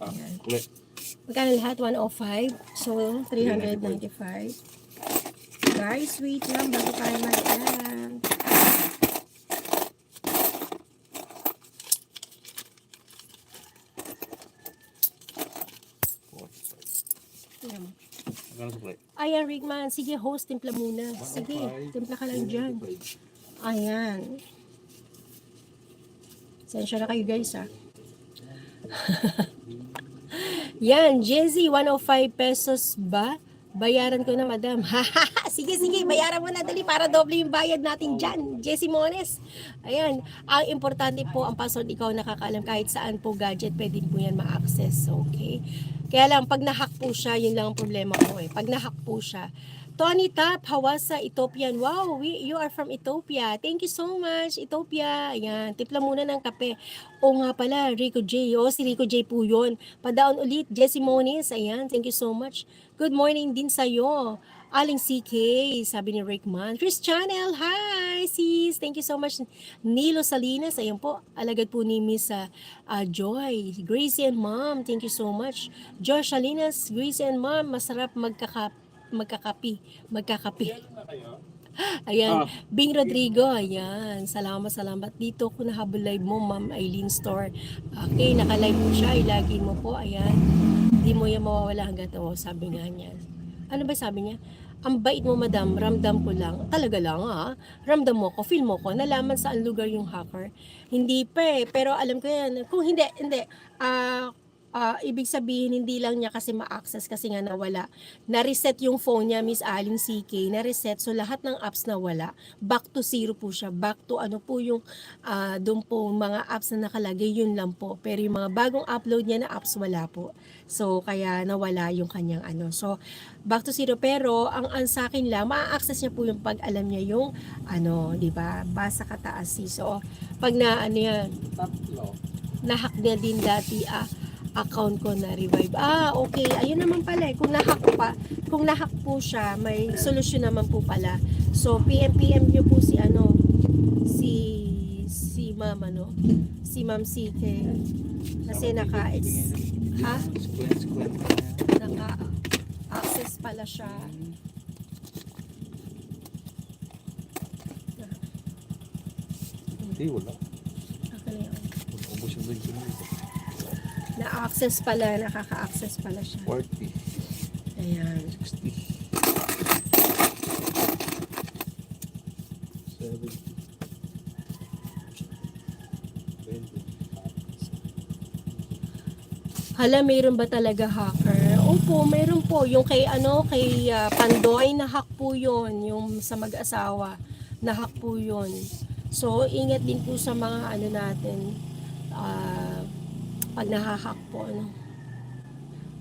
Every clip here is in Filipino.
Ayan. Ulit. Magkano lahat? 105. So, 395. Guys, wait lang bago tayo mag-add. Ayan mo. Magkano supply? Ayan, Rigman. Sige, host, timpla muna. Sige, timpla ka lang dyan. Ayan. Sensya na kayo guys, ha. Yan, Jezzy, 105 pesos ba? Bayaran ko na, madam. Sige, bayaran mo na dali para doble yung bayad natin dyan. Jessie Mones. Ayan, ang importante po, ang password ikaw nakakaalam kahit saan po gadget, pwede po yan ma-access. Okay? Kaya lang, pag nahack po siya, yun lang ang problema ko eh. Pag nahack po siya, Tony Tap, Hawasa, Ethiopian. Wow, you are from Ethiopia. Thank you so much, Ethiopia. Ayan, tipla muna ng kape. O nga pala, Rico J. O, si Rico J po yun. Padaon ulit, Jessie Moniz. Ayan, thank you so much. Good morning din sa'yo. Aling CK, sabi ni Rickman. Chris Channel, hi sis. Thank you so much. Nilo Salinas, ayan po. Alagad po ni Miss Joy. Gracie and Mom, thank you so much. Josh Salinas, Gracie and Mom, masarap magkakapi. Ayan, Bing Rodrigo, ayan. Salamat. Dito ko nahabol live mo, Ma'am Eileen Store. Okay, naka-live mo siya, ilagin mo po, ayan. Hindi mo yan mawawala hanggang sabi nga niya. Ano ba sabi niya? Ang bait mo, madam, ramdam ko lang. Talaga lang, ha? Ramdam mo ko, feel mo ko, nalaman saan lugar yung hacker. Hindi pa eh, pero alam ko yan. Kung hindi. Ibig sabihin, hindi lang niya kasi ma-access kasi nga nawala. Na-reset yung phone niya, Miss Aling CK, na-reset. So, lahat ng apps nawala. Back to zero po siya. Back to ano po yung, doon po mga apps na nakalagay, yun lang po. Pero yung mga bagong upload niya na apps, wala po. So, kaya nawala yung kanyang ano. So, back to zero. Pero, ang sa akin lang, ma-access niya po yung pag alam niya yung, ano, di ba, basa kataas. So, pag na, ano yan, na-hack niya din dati, account ko na revive. Okay. Ayun naman pala eh. Kung nahack po siya, may solusyon naman po pala. So, PM niyo po si Ma'am si Ma'am CK. Kasi naka-access pala siya. Hindi, wala. Ubus yung drink mo. Na-access pala, nakaka-access pala siya. 40. Ayan. 60. 70. 20. Hala, mayroon ba talaga hacker? Opo, mayroon po. Yung kay Pandoy, na-hack po yun. Yung sa mag-asawa, na-hack po yun. So, ingat din po sa mga natin, pag nahahack po,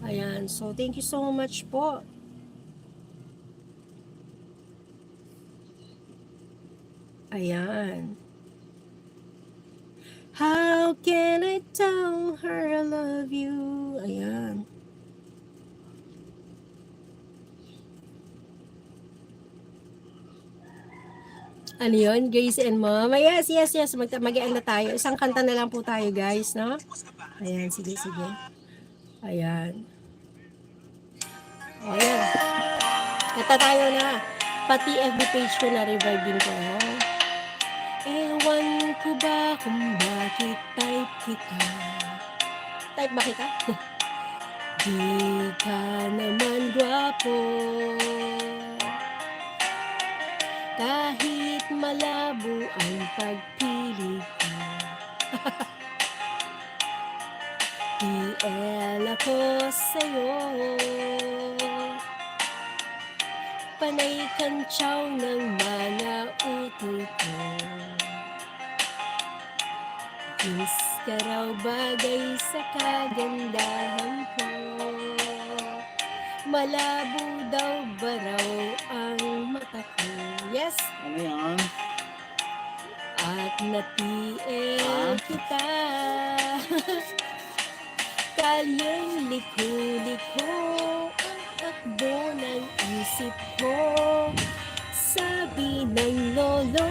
Ayan. So, thank you so much po. Ayan. How can I tell her I love you? Ayan. Ano yun? Grace and Mom? Yes. Mag-end na tayo. Isang kanta na lang po tayo, guys, no? Ayan, sige. Ayan. Ayan. Kata tayo na. Pati FB page ko na revive din ko. Ewan ko ba kung bakit type kita? Type ba kita? Di ka naman gwapo. Kahit malabo ang pagpili ko. PL ako sa'yo. Panay kantsaw ng mga uto ko. Kiss ka raw bagay sa kagandahan ko. Malabo daw ba raw ang mata ko? Yes! Ano yan? At na-TL kita. Kalyeng liko-liko ang takbo ng isip ko. Sabi ng lolo